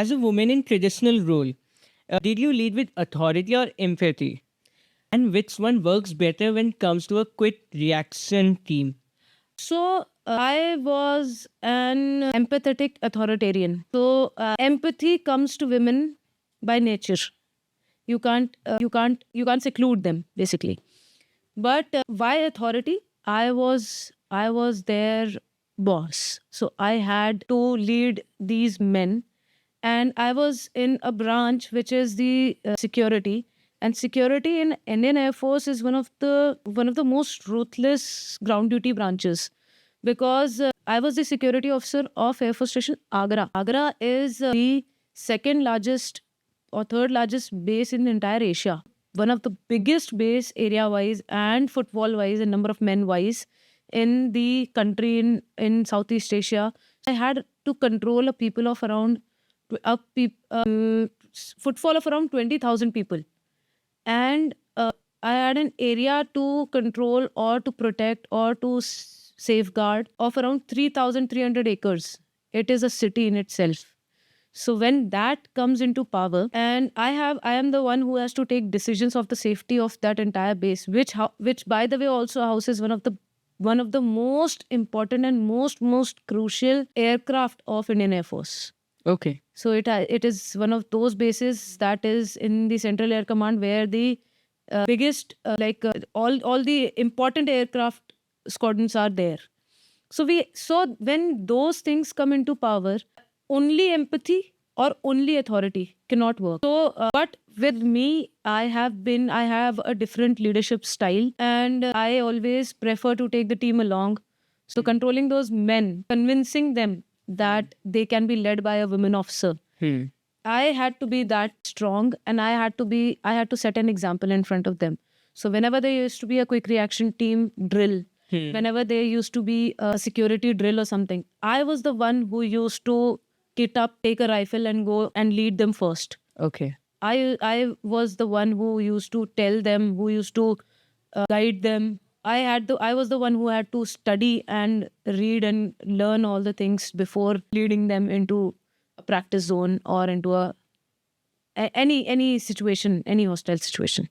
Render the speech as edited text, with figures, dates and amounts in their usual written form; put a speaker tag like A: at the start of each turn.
A: as a woman in traditional role, did you lead with authority or empathy? And which one works better when it comes to a quick reaction team?
B: So I was an empathetic authoritarian. So empathy comes to women by nature. You can't seclude them basically. But why authority? I was their boss. So I had to lead these men, and I was in a branch which is the security. And security in Indian Air Force is one of the most ruthless ground duty branches, because I was the security officer of Air Force Station Agra. Agra is the second largest or third largest base in the entire Asia. One of the biggest base area wise and footfall wise and number of men wise in the country in Southeast Asia. I had to control a people of around a footfall of around 20,000 people. And I had an area to control or to protect or to safeguard of around 3,300 acres. It is a city in itself. So when that comes into power, and I am the one who has to take decisions of the safety of that entire base, which by the way also houses one of the most important and most crucial aircraft of Indian Air Force.
A: Okay.
B: So it is one of those bases that is in the Central Air Command, where the biggest all the important aircraft squadrons are there. So when those things come into power, only empathy or only authority cannot work. So but with me, I have a different leadership style, and I always prefer to take the team along. So controlling those men, convincing them that they can be led by a women officer,
A: Hmm.
B: I had to be that strong, and I had to set an example in front of them. So whenever there used to be a quick reaction team drill, whenever there used to be a security drill or something, I was the one who used to kit up, take a rifle and go and lead them first.
A: Okay.
B: I was the one who used to tell them, who used to guide them. I was the one who had to study and read and learn all the things before leading them into a practice zone or into any situation, any hostile situation.